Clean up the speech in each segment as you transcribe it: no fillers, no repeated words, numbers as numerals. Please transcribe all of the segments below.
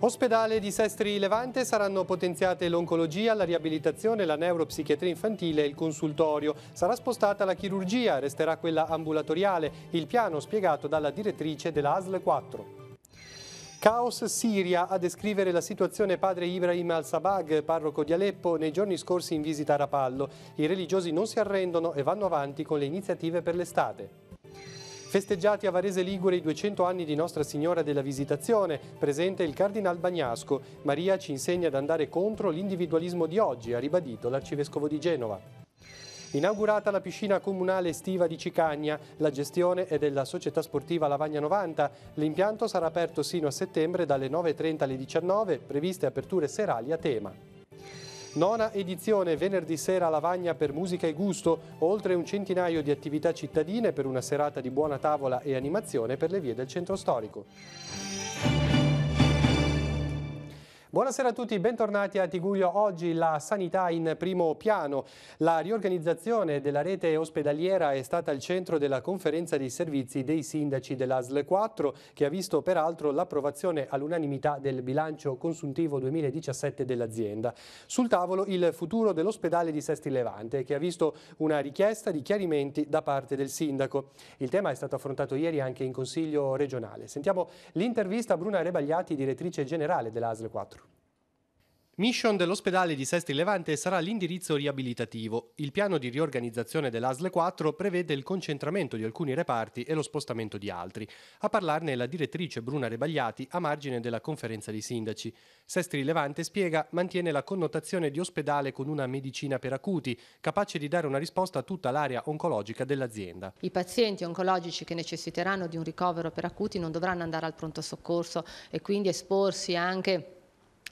Ospedale di Sestri Levante saranno potenziate l'oncologia, la riabilitazione, la neuropsichiatria infantile e il consultorio. Sarà spostata la chirurgia, resterà quella ambulatoriale. Il piano spiegato dalla direttrice della ASL 4. Caos Siria, a descrivere la situazione padre Ibrahim al-Sabag, parroco di Aleppo, nei giorni scorsi in visita a Rapallo. I religiosi non si arrendono e vanno avanti con le iniziative per l'estate. Festeggiati a Varese Ligure i 200 anni di Nostra Signora della Visitazione, presente il Cardinal Bagnasco. Maria ci insegna ad andare contro l'individualismo di oggi, ha ribadito l'Arcivescovo di Genova. Inaugurata la piscina comunale estiva di Cicagna, la gestione è della società sportiva Lavagna 90. L'impianto sarà aperto sino a settembre dalle 9:30 alle 19, previste aperture serali a tema. Nona edizione, venerdì sera a Lavagna per musica e gusto, oltre un centinaio di attività cittadine per una serata di buona tavola e animazione per le vie del centro storico. Buonasera a tutti, bentornati a Tiguglio. Oggi la sanità in primo piano. La riorganizzazione della rete ospedaliera è stata al centro della conferenza dei servizi dei sindaci dell'ASL 4, che ha visto peraltro l'approvazione all'unanimità del bilancio consuntivo 2017 dell'azienda. Sul tavolo il futuro dell'ospedale di Sestri Levante, che ha visto una richiesta di chiarimenti da parte del sindaco. Il tema è stato affrontato ieri anche in Consiglio regionale. Sentiamo l'intervista a Bruna Rebagliati, direttrice generale dell'ASL 4. Mission dell'ospedale di Sestri Levante sarà l'indirizzo riabilitativo. Il piano di riorganizzazione dell'ASL 4 prevede il concentramento di alcuni reparti e lo spostamento di altri. A parlarne la direttrice Bruna Rebagliati a margine della conferenza dei sindaci. Sestri Levante, spiega, mantiene la connotazione di ospedale con una medicina per acuti, capace di dare una risposta a tutta l'area oncologica dell'azienda. I pazienti oncologici che necessiteranno di un ricovero per acuti non dovranno andare al pronto soccorso e quindi esporsi anche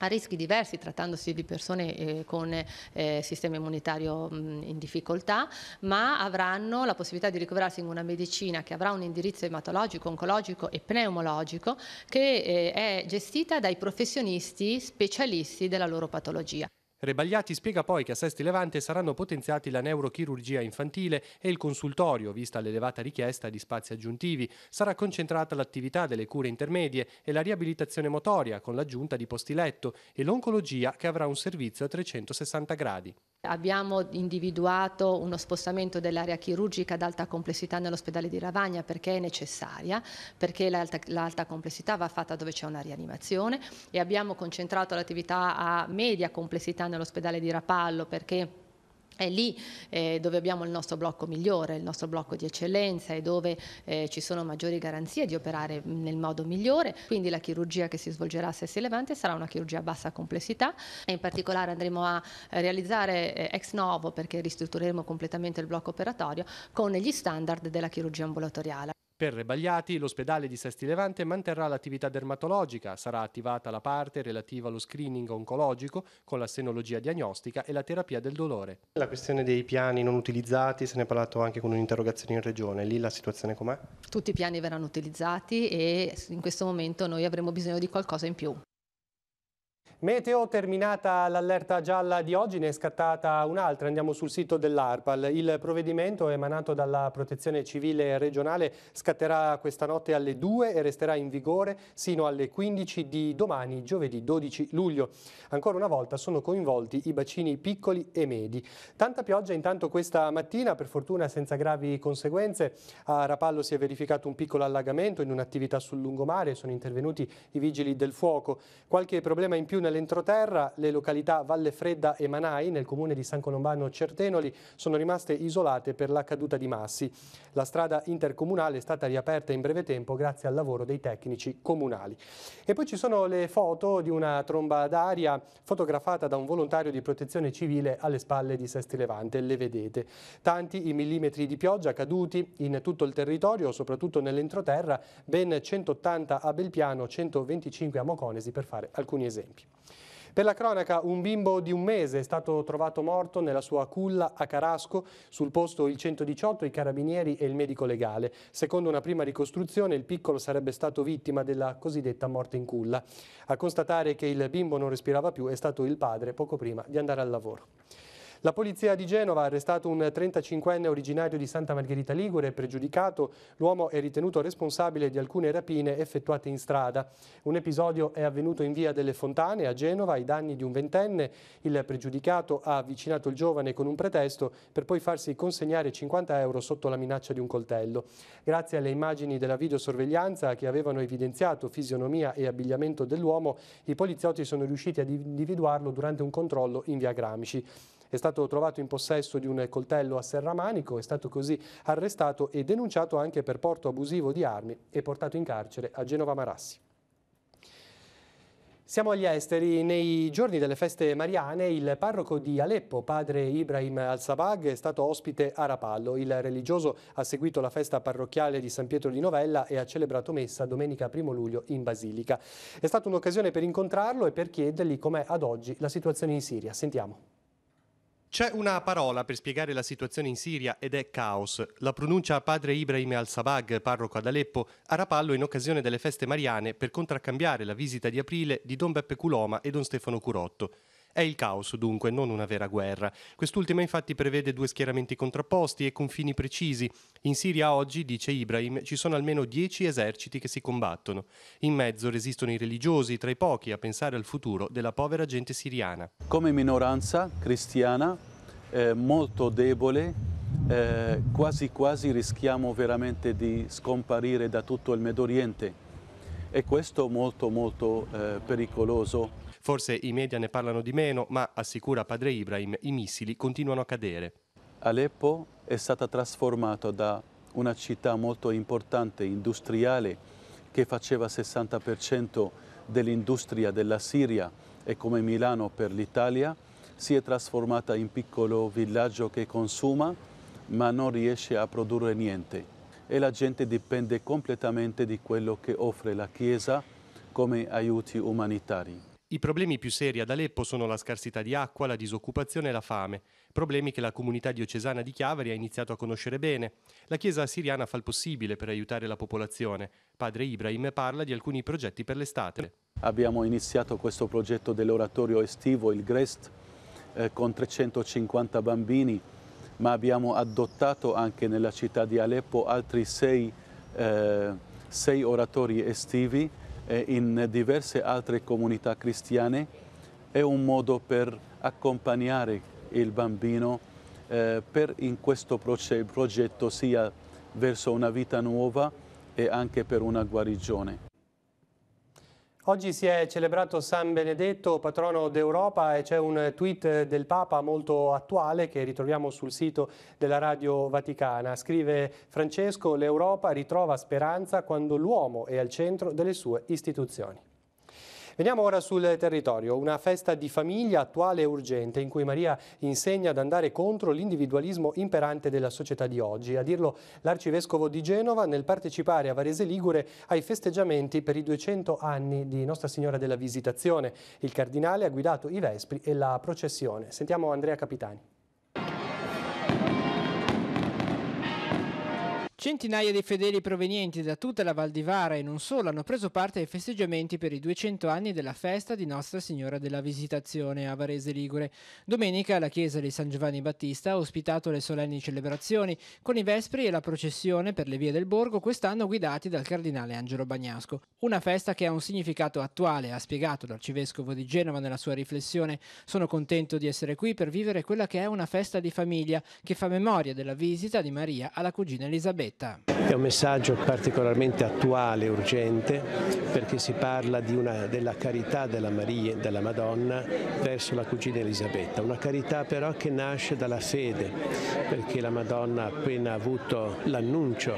a rischi diversi, trattandosi di persone con sistema immunitario in difficoltà, ma avranno la possibilità di ricoverarsi in una medicina che avrà un indirizzo ematologico, oncologico e pneumologico che è gestita dai professionisti specialisti della loro patologia. Rebagliati spiega poi che a Sestri Levante saranno potenziati la neurochirurgia infantile e il consultorio, vista l'elevata richiesta di spazi aggiuntivi. Sarà concentrata l'attività delle cure intermedie e la riabilitazione motoria con l'aggiunta di posti letto e l'oncologia che avrà un servizio a 360 gradi. Abbiamo individuato uno spostamento dell'area chirurgica ad alta complessità nell'ospedale di Ravagna perché è necessaria, perché l'alta complessità va fatta dove c'è una rianimazione, e abbiamo concentrato l'attività a media complessità nell'ospedale di Rapallo perché è lì dove abbiamo il nostro blocco migliore, il nostro blocco di eccellenza e dove ci sono maggiori garanzie di operare nel modo migliore. Quindi la chirurgia che si svolgerà a Sestri Levante sarà una chirurgia a bassa complessità e in particolare andremo a realizzare ex novo, perché ristruttureremo completamente il blocco operatorio con gli standard della chirurgia ambulatoriale. Per Rebagliati, l'ospedale di Sestri Levante manterrà l'attività dermatologica, sarà attivata la parte relativa allo screening oncologico con la senologia diagnostica e la terapia del dolore. La questione dei piani non utilizzati, se ne è parlato anche con un'interrogazione in regione, lì la situazione com'è? Tutti i piani verranno utilizzati e in questo momento noi avremo bisogno di qualcosa in più. Meteo, terminata l'allerta gialla di oggi, ne è scattata un'altra. Andiamo sul sito dell'ARPAL. Il provvedimento emanato dalla Protezione Civile regionale scatterà questa notte alle 2 e resterà in vigore sino alle 15 di domani, giovedì 12 luglio. Ancora una volta sono coinvolti i bacini piccoli e medi. Tanta pioggia intanto questa mattina, per fortuna senza gravi conseguenze. A Rapallo si è verificato un piccolo allagamento in un'attività sul lungomare, sono intervenuti i vigili del fuoco. Qualche problema in più nell'entroterra, le località Valle Fredda e Manai nel comune di San Colombano Certenoli sono rimaste isolate per la caduta di massi. La strada intercomunale è stata riaperta in breve tempo grazie al lavoro dei tecnici comunali. E poi ci sono le foto di una tromba d'aria fotografata da un volontario di protezione civile alle spalle di Sestri Levante, le vedete. Tanti i millimetri di pioggia caduti in tutto il territorio, soprattutto nell'entroterra, ben 180 a Belpiano, 125 a Moconesi, per fare alcuni esempi. Per la cronaca, un bimbo di 1 mese è stato trovato morto nella sua culla a Carasco, sul posto il 118, i carabinieri e il medico legale. Secondo una prima ricostruzione, il piccolo sarebbe stato vittima della cosiddetta morte in culla. A constatare che il bimbo non respirava più è stato il padre poco prima di andare al lavoro. La polizia di Genova ha arrestato un 35enne originario di Santa Margherita Ligure, pregiudicato. L'uomo è ritenuto responsabile di alcune rapine effettuate in strada. Un episodio è avvenuto in via delle Fontane a Genova ai danni di un ventenne. Il pregiudicato ha avvicinato il giovane con un pretesto per poi farsi consegnare 50 euro sotto la minaccia di un coltello. Grazie alle immagini della videosorveglianza che avevano evidenziato fisionomia e abbigliamento dell'uomo, i poliziotti sono riusciti ad individuarlo durante un controllo in via Gramsci. È stato trovato in possesso di un coltello a serramanico, è stato così arrestato e denunciato anche per porto abusivo di armi e portato in carcere a Genova Marassi. Siamo agli esteri. Nei giorni delle feste mariane il parroco di Aleppo, padre Ibrahim Al-Sabag, è stato ospite a Rapallo. Il religioso ha seguito la festa parrocchiale di San Pietro di Novella e ha celebrato messa domenica 1 luglio in Basilica. È stata un'occasione per incontrarlo e per chiedergli com'è ad oggi la situazione in Siria. Sentiamo. C'è una parola per spiegare la situazione in Siria ed è caos. La pronuncia padre Ibrahim Al-Sabag, parroco ad Aleppo, a Rapallo in occasione delle feste mariane per contraccambiare la visita di aprile di Don Beppe Culoma e Don Stefano Curotto. È il caos dunque, non una vera guerra. Quest'ultima infatti prevede 2 schieramenti contrapposti e confini precisi. In Siria oggi, dice Ibrahim, ci sono almeno 10 eserciti che si combattono. In mezzo resistono i religiosi, tra i pochi a pensare al futuro della povera gente siriana. Come minoranza cristiana molto debole, quasi quasi rischiamo veramente di scomparire da tutto il Medio Oriente. E questo molto pericoloso. Forse i media ne parlano di meno, ma, assicura padre Ibrahim, i missili continuano a cadere. Aleppo è stata trasformata da una città molto importante, industriale, che faceva il 60% dell'industria della Siria e come Milano per l'Italia, si è trasformata in piccolo villaggio che consuma, ma non riesce a produrre niente. E la gente dipende completamente di quello che offre la Chiesa come aiuti umanitari. I problemi più seri ad Aleppo sono la scarsità di acqua, la disoccupazione e la fame, problemi che la comunità diocesana di Chiavari ha iniziato a conoscere bene. La Chiesa siriana fa il possibile per aiutare la popolazione. Padre Ibrahim parla di alcuni progetti per l'estate. Abbiamo iniziato questo progetto dell'oratorio estivo, il GREST, con 350 bambini, ma abbiamo adottato anche nella città di Aleppo altri 6 oratori estivi in diverse altre comunità cristiane. È un modo per accompagnare il bambino in questo progetto sia verso una vita nuova e anche per una guarigione. Oggi si è celebrato San Benedetto, patrono d'Europa, e c'è un tweet del Papa molto attuale che ritroviamo sul sito della Radio Vaticana. Scrive Francesco: l'Europa ritrova speranza quando l'uomo è al centro delle sue istituzioni. Veniamo ora sul territorio, una festa di famiglia attuale e urgente in cui Maria insegna ad andare contro l'individualismo imperante della società di oggi. A dirlo l'arcivescovo di Genova nel partecipare a Varese Ligure ai festeggiamenti per i 200 anni di Nostra Signora della Visitazione. Il cardinale ha guidato i vespri e la processione. Sentiamo Andrea Capitani. Centinaia di fedeli provenienti da tutta la Val di Vara e non solo hanno preso parte ai festeggiamenti per i 200 anni della festa di Nostra Signora della Visitazione a Varese Ligure. Domenica la chiesa di San Giovanni Battista ha ospitato le solenni celebrazioni con i vespri e la processione per le vie del borgo, quest'anno guidati dal cardinale Angelo Bagnasco. Una festa che ha un significato attuale, ha spiegato l'arcivescovo di Genova nella sua riflessione. Sono contento di essere qui per vivere quella che è una festa di famiglia che fa memoria della visita di Maria alla cugina Elisabetta. È un messaggio particolarmente attuale e urgente perché si parla della carità della Maria, della Madonna verso la cugina Elisabetta, una carità però che nasce dalla fede, perché la Madonna ha appena avuto l'annuncio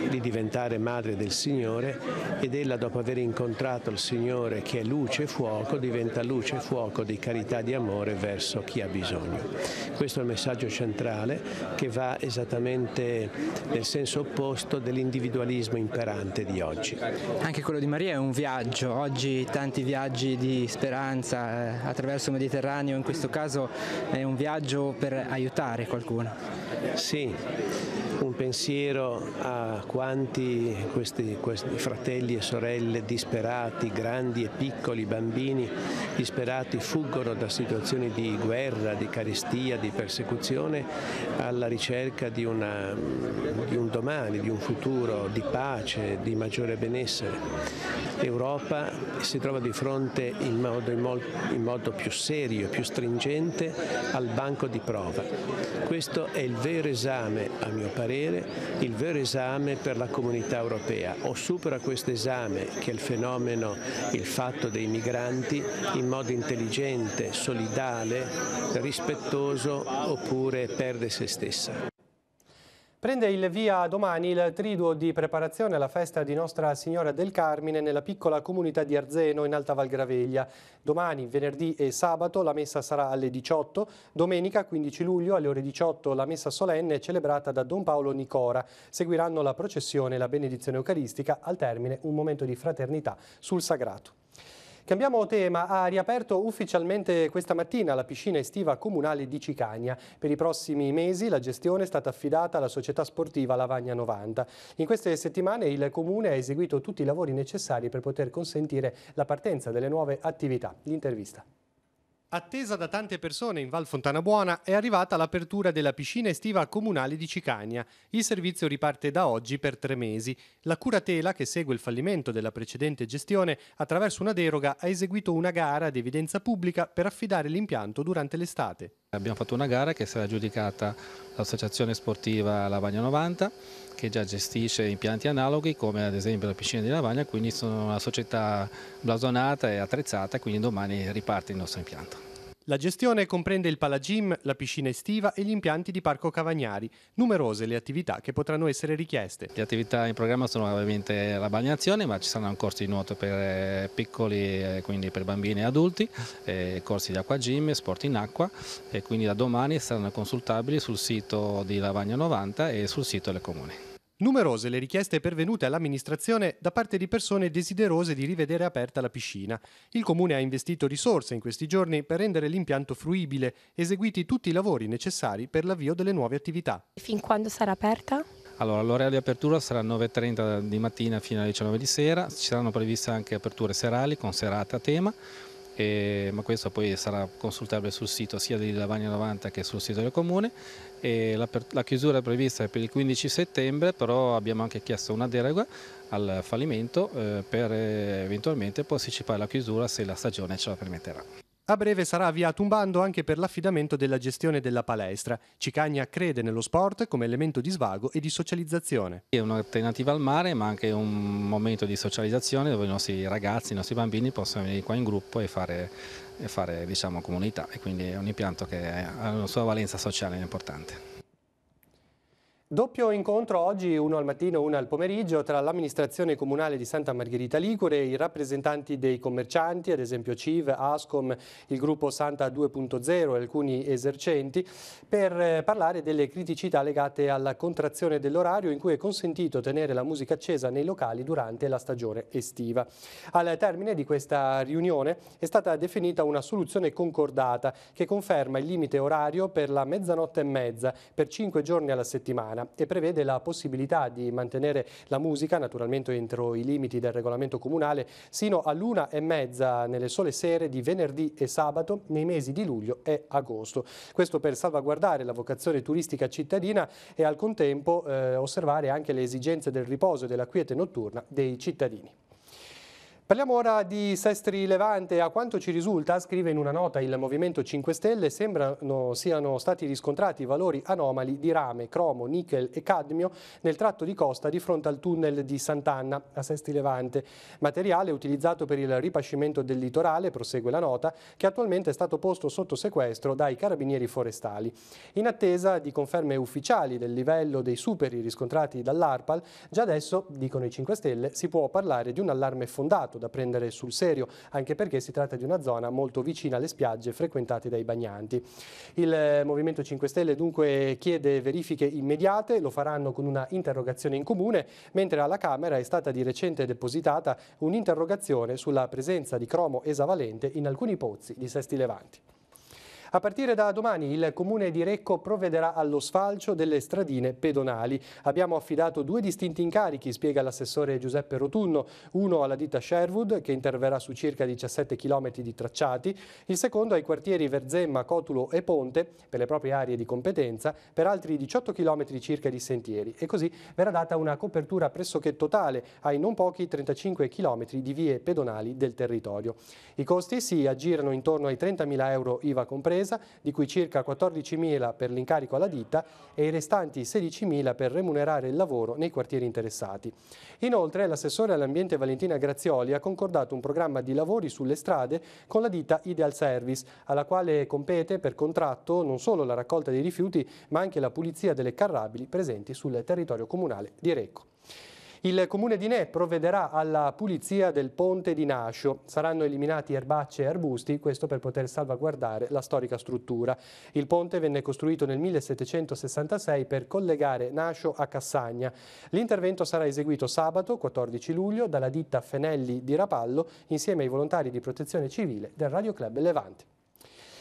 di diventare madre del Signore ed ella, dopo aver incontrato il Signore che è luce e fuoco, diventa luce e fuoco di carità e di amore verso chi ha bisogno. Questo è il messaggio centrale che va esattamente nel senso opposto dell'individualismo imperante di oggi. Anche quello di Maria è un viaggio, oggi tanti viaggi di speranza attraverso il Mediterraneo, in questo caso è un viaggio per aiutare qualcuno. Sì. un pensiero a quanti questi fratelli e sorelle disperati, grandi e piccoli, bambini disperati, fuggono da situazioni di guerra, di carestia, di persecuzione alla ricerca di un domani, di un futuro, di pace, di maggiore benessere. L'Europa si trova di fronte in modo più serio, più stringente al banco di prova. Questo è il vero esame, a mio parere, il vero esame per la comunità europea. O supera questo esame, che è il fenomeno, il fatto dei migranti, in modo intelligente, solidale, rispettoso, oppure perde se stessa. Prende il via domani il triduo di preparazione alla festa di Nostra Signora del Carmine nella piccola comunità di Arzeno in Alta Val Graveglia. Domani, venerdì e sabato la messa sarà alle 18, domenica 15 luglio alle ore 18 la messa solenne celebrata da Don Paolo Nicora. Seguiranno la processione e la benedizione eucaristica, al termine un momento di fraternità sul sagrato. Cambiamo tema, ha riaperto ufficialmente questa mattina la piscina estiva comunale di Cicagna. Per i prossimi mesi la gestione è stata affidata alla società sportiva Lavagna 90. In queste settimane il Comune ha eseguito tutti i lavori necessari per poter consentire la partenza delle nuove attività. L'intervista. Attesa da tante persone in Val Fontana Buona è arrivata l'apertura della piscina estiva comunale di Cicagna. Il servizio riparte da oggi per 3 mesi. La curatela, che segue il fallimento della precedente gestione, attraverso una deroga ha eseguito una gara ad evidenza pubblica per affidare l'impianto durante l'estate. Abbiamo fatto una gara che sarà aggiudicata all'Associazione Sportiva Lavagna 90, che già gestisce impianti analoghi come ad esempio la piscina di Lavagna, quindi sono una società blasonata e attrezzata, quindi domani riparte il nostro impianto. La gestione comprende il palagym, la piscina estiva e gli impianti di Parco Cavagnari. Numerose le attività che potranno essere richieste. Le attività in programma sono ovviamente la balneazione, ma ci saranno corsi di nuoto per piccoli, quindi per bambini e adulti, corsi di acquagym, sport in acqua, e quindi da domani saranno consultabili sul sito di Lavagna 90 e sul sito del Comune. Numerose le richieste pervenute all'amministrazione da parte di persone desiderose di rivedere aperta la piscina. Il Comune ha investito risorse in questi giorni per rendere l'impianto fruibile, eseguiti tutti i lavori necessari per l'avvio delle nuove attività. Fin quando sarà aperta? Allora, l'orario di apertura sarà 9:30 di mattina fino alle 19 di sera, ci saranno previste anche aperture serali con serate a tema. Ma questo poi sarà consultabile sul sito sia di Lavagna 90 che sul sito del Comune. E la chiusura è prevista per il 15 settembre, però abbiamo anche chiesto una deroga al fallimento per eventualmente posticipare la chiusura se la stagione ce la permetterà. A breve sarà avviato un bando anche per l'affidamento della gestione della palestra. Cicagna crede nello sport come elemento di svago e di socializzazione. È un'alternativa al mare, ma anche un momento di socializzazione dove i nostri ragazzi, i nostri bambini possono venire qua in gruppo e fare diciamo, comunità, e quindi è un impianto che ha una sua valenza sociale importante. Doppio incontro oggi, uno al mattino e uno al pomeriggio, tra l'amministrazione comunale di Santa Margherita Ligure e i rappresentanti dei commercianti, ad esempio CIV, Ascom, il gruppo Santa 2.0 e alcuni esercenti, per parlare delle criticità legate alla contrazione dell'orario in cui è consentito tenere la musica accesa nei locali durante la stagione estiva. Al termine di questa riunione è stata definita una soluzione concordata che conferma il limite orario per la 00:30 per 5 giorni alla settimana e prevede la possibilità di mantenere la musica, naturalmente entro i limiti del regolamento comunale, sino all'1:30 nelle sole sere di venerdì e sabato nei mesi di luglio e agosto. Questo per salvaguardare la vocazione turistica cittadina e al contempo osservare anche le esigenze del riposo e della quiete notturna dei cittadini. Parliamo ora di Sestri Levante. A quanto ci risulta, scrive in una nota il Movimento 5 Stelle, sembrano siano stati riscontrati valori anomali di rame, cromo, nickel e cadmio nel tratto di costa di fronte al tunnel di Sant'Anna a Sestri Levante. Materiale utilizzato per il ripascimento del litorale, prosegue la nota, che attualmente è stato posto sotto sequestro dai carabinieri forestali. In attesa di conferme ufficiali del livello dei superi riscontrati dall'ARPAL, già adesso, dicono i 5 Stelle, si può parlare di un allarme fondato da prendere sul serio, anche perché si tratta di una zona molto vicina alle spiagge frequentate dai bagnanti. Il Movimento 5 Stelle dunque chiede verifiche immediate, lo faranno con una interrogazione in comune, mentre alla Camera è stata di recente depositata un'interrogazione sulla presenza di cromo esavalente in alcuni pozzi di Sestri Levanti. A partire da domani il Comune di Recco provvederà allo sfalcio delle stradine pedonali. Abbiamo affidato 2 distinti incarichi, spiega l'assessore Giuseppe Rotunno, uno alla ditta Sherwood che interverrà su circa 17 km di tracciati, il secondo ai quartieri Verzemma, Cotulo e Ponte per le proprie aree di competenza per altri 18 km circa di sentieri e così verrà data una copertura pressoché totale ai non pochi 35 km di vie pedonali del territorio. I costi si aggirano intorno ai 30.000 euro IVA compresa, di cui circa 14.000 per l'incarico alla ditta e i restanti 16.000 per remunerare il lavoro nei quartieri interessati. Inoltre l'assessore all'ambiente Valentina Grazioli ha concordato un programma di lavori sulle strade con la ditta Ideal Service, alla quale compete per contratto non solo la raccolta dei rifiuti ma anche la pulizia delle carrabili presenti sul territorio comunale di Recco. Il Comune di Ne provvederà alla pulizia del ponte di Nascio. Saranno eliminati erbacce e arbusti, questo per poter salvaguardare la storica struttura. Il ponte venne costruito nel 1766 per collegare Nascio a Cassagna. L'intervento sarà eseguito sabato 14 luglio dalla ditta Fenelli di Rapallo insieme ai volontari di protezione civile del Radio Club Levante.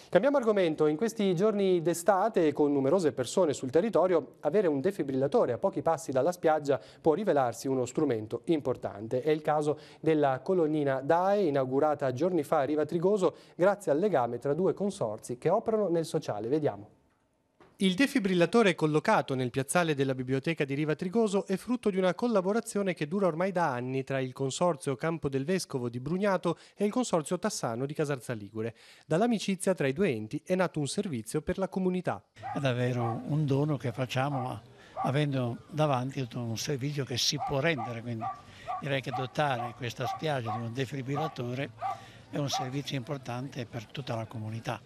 Cambiamo argomento. In questi giorni d'estate, con numerose persone sul territorio, avere un defibrillatore a pochi passi dalla spiaggia può rivelarsi uno strumento importante. È il caso della colonnina DAE, inaugurata giorni fa a Riva Trigoso, grazie al legame tra 2 consorzi che operano nel sociale. Vediamo. Il defibrillatore collocato nel piazzale della biblioteca di Riva Trigoso è frutto di una collaborazione che dura ormai da anni tra il Consorzio Campo del Vescovo di Brugnato e il Consorzio Tassano di Casarza Ligure. Dall'amicizia tra i 2 enti è nato un servizio per la comunità. È davvero un dono che facciamo avendo davanti un servizio che si può rendere, quindi direi che dotare questa spiaggia di un defibrillatore è un servizio importante per tutta la comunità.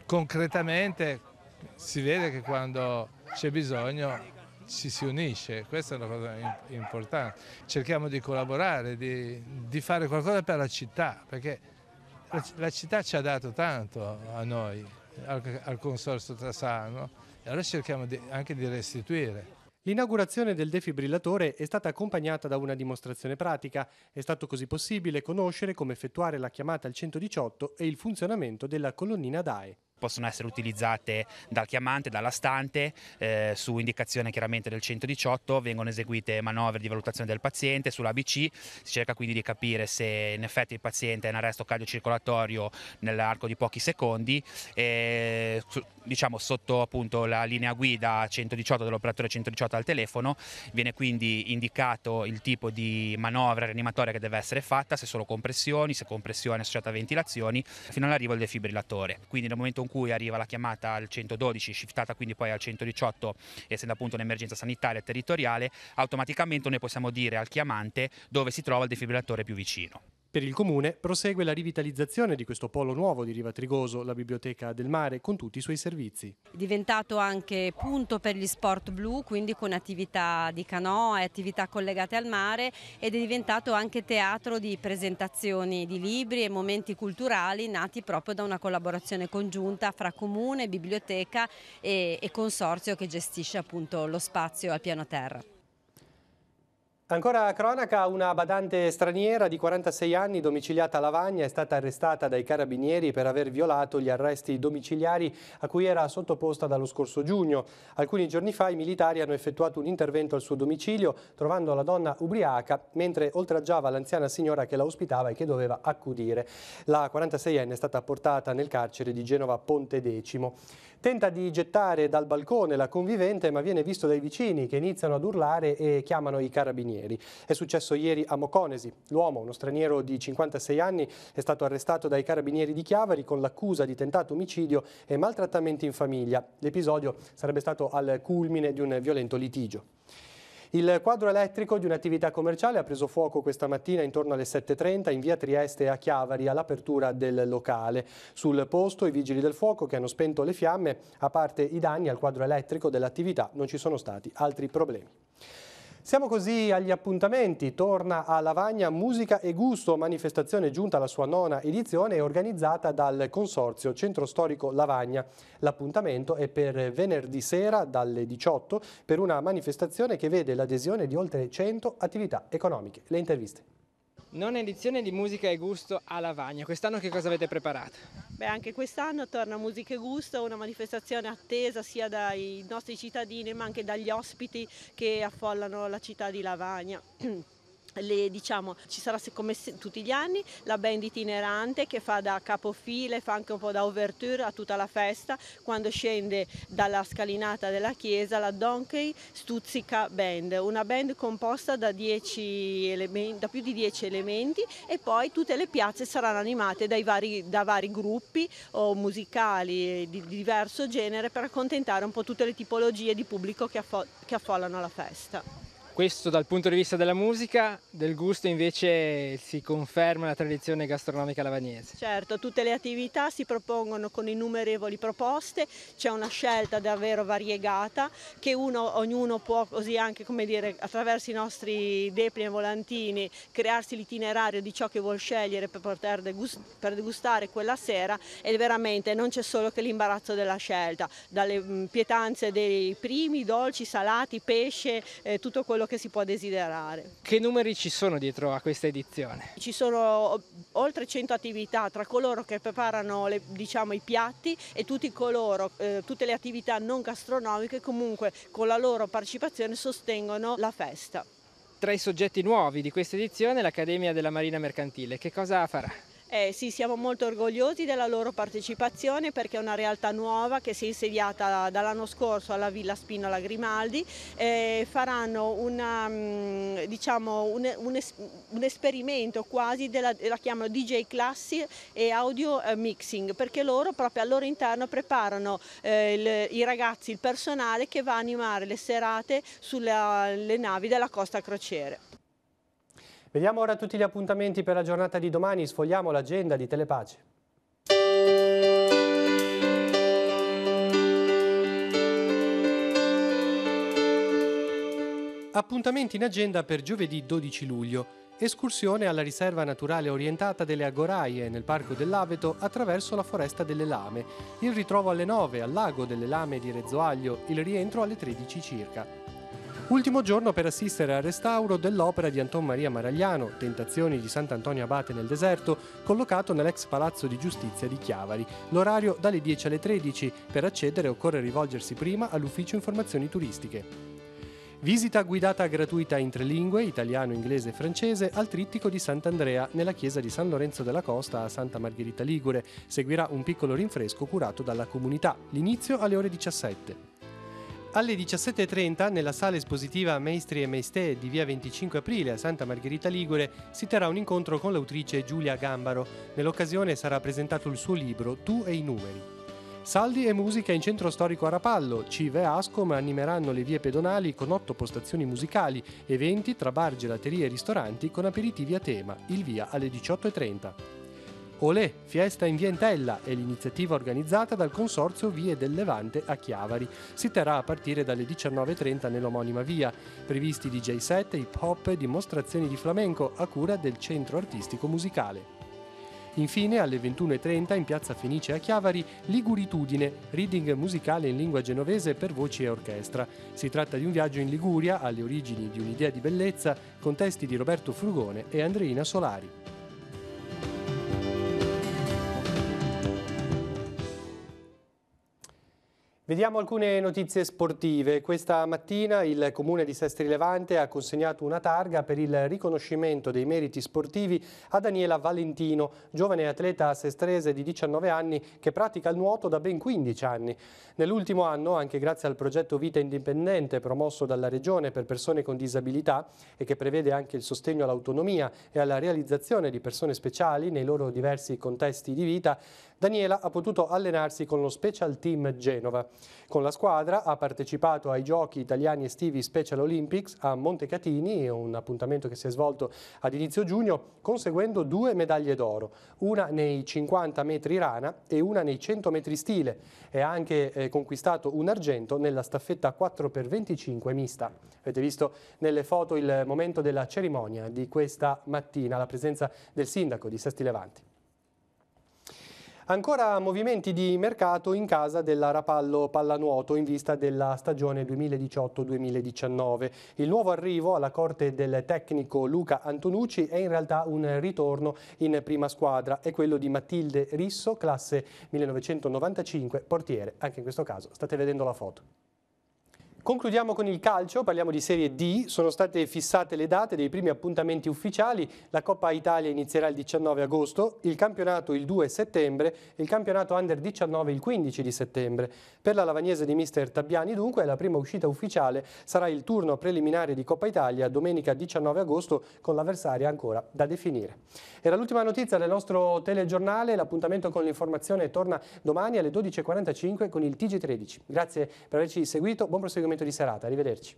Concretamente si vede che quando c'è bisogno ci si unisce, questa è una cosa importante. Cerchiamo di collaborare, di fare qualcosa per la città, perché la città ci ha dato tanto a noi, al Consorzio Tassano, e allora cerchiamo anche di restituire. L'inaugurazione del defibrillatore è stata accompagnata da una dimostrazione pratica. È stato così possibile conoscere come effettuare la chiamata al 118 e il funzionamento della colonnina DAE. Possono essere utilizzate dal chiamante, dall'astante, su indicazione chiaramente del 118, vengono eseguite manovre di valutazione del paziente sull'ABC, si cerca quindi di capire se in effetti il paziente è in arresto cardiocircolatorio nell'arco di pochi secondi, diciamo sotto appunto la linea guida 118 dell'operatore 118 al telefono, viene quindi indicato il tipo di manovra rianimatoria che deve essere fatta, se solo compressioni, se compressioni associate a ventilazioni, fino all'arrivo del defibrillatore. Quindi nel momento in cui arriva la chiamata al 112, shiftata quindi poi al 118, essendo appunto un'emergenza sanitaria territoriale, automaticamente noi possiamo dire al chiamante dove si trova il defibrillatore più vicino. Per il Comune prosegue la rivitalizzazione di questo polo nuovo di Riva Trigoso, la Biblioteca del Mare, con tutti i suoi servizi. È diventato anche punto per gli sport blu, quindi con attività di canoa e attività collegate al mare, ed è diventato anche teatro di presentazioni di libri e momenti culturali nati proprio da una collaborazione congiunta fra Comune, Biblioteca e Consorzio che gestisce appunto lo spazio al piano terra. Ancora cronaca, una badante straniera di 46 anni domiciliata a Lavagna è stata arrestata dai carabinieri per aver violato gli arresti domiciliari a cui era sottoposta dallo scorso giugno. Alcuni giorni fa i militari hanno effettuato un intervento al suo domicilio trovando la donna ubriaca mentre oltraggiava l'anziana signora che la ospitava e che doveva accudire. La 46enne è stata portata nel carcere di Genova Pontedecimo. Tenta di gettare dal balcone la convivente ma viene visto dai vicini che iniziano ad urlare e chiamano i carabinieri. È successo ieri a Moconesi. L'uomo, uno straniero di 56 anni, è stato arrestato dai carabinieri di Chiavari con l'accusa di tentato omicidio e maltrattamenti in famiglia. L'episodio sarebbe stato al culmine di un violento litigio. Il quadro elettrico di un'attività commerciale ha preso fuoco questa mattina intorno alle 7:30 in via Trieste a Chiavari all'apertura del locale. Sul posto i vigili del fuoco che hanno spento le fiamme, a parte i danni al quadro elettrico dell'attività, non ci sono stati altri problemi. Siamo così agli appuntamenti. Torna a Lavagna Musica e Gusto, manifestazione giunta alla sua 9ª edizione e organizzata dal Consorzio Centro Storico Lavagna. L'appuntamento è per venerdì sera dalle 18 per una manifestazione che vede l'adesione di oltre 100 attività economiche. Le interviste. Nona edizione di Musica e Gusto a Lavagna. Quest'anno che cosa avete preparato? Beh, anche quest'anno torna Musica e Gusto, una manifestazione attesa sia dai nostri cittadini ma anche dagli ospiti che affollano la città di Lavagna. Ci sarà come tutti gli anni la band itinerante che fa da capofila e fa anche un po' da ouverture a tutta la festa. Quando scende dalla scalinata della chiesa la Donkey Stuzzica Band, una band composta da più di 10 elementi, e poi tutte le piazze saranno animate da vari gruppi o musicali di diverso genere per accontentare un po' tutte le tipologie di pubblico che affollano la festa. Questo dal punto di vista della musica, del gusto invece si conferma la tradizione gastronomica lavagnese. Certo, tutte le attività si propongono con innumerevoli proposte, c'è una scelta davvero variegata che ognuno può così anche, come dire, attraverso i nostri depli e volantini crearsi l'itinerario di ciò che vuol scegliere per degustare quella sera, e veramente non c'è solo che l'imbarazzo della scelta, dalle pietanze dei primi, dolci, salati, pesce, tutto quello che si può desiderare. Che numeri ci sono dietro a questa edizione? Ci sono oltre 100 attività tra coloro che preparano i piatti e tutte le attività non gastronomiche comunque con la loro partecipazione sostengono la festa. Tra i soggetti nuovi di questa edizione l'Accademia della Marina Mercantile, che cosa farà? Sì, siamo molto orgogliosi della loro partecipazione perché è una realtà nuova che si è insediata dall'anno scorso alla Villa Spinola Grimaldi. Faranno un esperimento quasi la chiamano DJ Classi e Audio Mixing, perché loro proprio al loro interno preparano i ragazzi, il personale che va a animare le serate sulle navi della Costa Crociere. Vediamo ora tutti gli appuntamenti per la giornata di domani, sfogliamo l'agenda di Telepace. Appuntamenti in agenda per giovedì 12 luglio. Escursione alla riserva naturale orientata delle Agoraie nel Parco dell'Aveto attraverso la Foresta delle Lame. Il ritrovo alle 9 al Lago delle Lame di Rezzoaglio, il rientro alle 13 circa. Ultimo giorno per assistere al restauro dell'opera di Anton Maria Maragliano, Tentazioni di Sant'Antonio Abate nel deserto, collocato nell'ex Palazzo di Giustizia di Chiavari. L'orario dalle 10 alle 13. Per accedere occorre rivolgersi prima all'Ufficio Informazioni Turistiche. Visita guidata gratuita in 3 lingue, italiano, inglese e francese, al Trittico di Sant'Andrea, nella chiesa di San Lorenzo della Costa a Santa Margherita Ligure. Seguirà un piccolo rinfresco curato dalla comunità. L'inizio alle ore 17. Alle 17.30, nella sala espositiva Maestri e Maestè di via 25 aprile a Santa Margherita Ligure, si terrà un incontro con l'autrice Giulia Gambaro. Nell'occasione sarà presentato il suo libro Tu e i numeri. Saldi e musica in centro storico a Rapallo. Cive e Ascom animeranno le vie pedonali con 8 postazioni musicali, eventi tra bar, gelaterie e ristoranti con aperitivi a tema. Il via alle 18.30. Olè, fiesta in via Entella è l'iniziativa organizzata dal Consorzio Vie del Levante a Chiavari. Si terrà a partire dalle 19.30 nell'omonima via. Previsti DJ set, hip hop e dimostrazioni di flamenco a cura del Centro Artistico Musicale. Infine, alle 21.30 in piazza Fenice a Chiavari, Liguritudine, reading musicale in lingua genovese per voci e orchestra. Si tratta di un viaggio in Liguria alle origini di un'idea di bellezza con testi di Roberto Frugone e Andreina Solari. Vediamo alcune notizie sportive. Questa mattina il Comune di Sestri Levante ha consegnato una targa per il riconoscimento dei meriti sportivi a Daniela Valentino, giovane atleta sestrese di 19 anni che pratica il nuoto da ben 15 anni. Nell'ultimo anno, anche grazie al progetto Vita Indipendente promosso dalla Regione per persone con disabilità e che prevede anche il sostegno all'autonomia e alla realizzazione di persone speciali nei loro diversi contesti di vita, Daniela ha potuto allenarsi con lo Special Team Genova. Con la squadra ha partecipato ai Giochi Italiani Estivi Special Olympics a Montecatini, un appuntamento che si è svolto ad inizio giugno, conseguendo 2 medaglie d'oro, una nei 50 metri rana e una nei 100 metri stile, e ha anche conquistato un argento nella staffetta 4x25 mista. Avete visto nelle foto il momento della cerimonia di questa mattina, la presenza del sindaco di Sesti Levante. Ancora movimenti di mercato in casa della Rapallo Pallanuoto in vista della stagione 2018-2019. Il nuovo arrivo alla corte del tecnico Luca Antonucci è in realtà un ritorno in prima squadra, è quello di Matilde Risso, classe 1995, portiere. Anche in questo caso state vedendo la foto. Concludiamo con il calcio, parliamo di Serie D, sono state fissate le date dei primi appuntamenti ufficiali, la Coppa Italia inizierà il 19 agosto, il campionato il 2 settembre, il campionato Under 19 il 15 di settembre. Per la lavagnese di mister Tabbiani dunque la prima uscita ufficiale sarà il turno preliminare di Coppa Italia domenica 19 agosto con l'avversaria ancora da definire. Era l'ultima notizia del nostro telegiornale, l'appuntamento con l'informazione torna domani alle 12:45 con il TG13. Grazie per averci seguito, buon proseguimento di serata, arrivederci.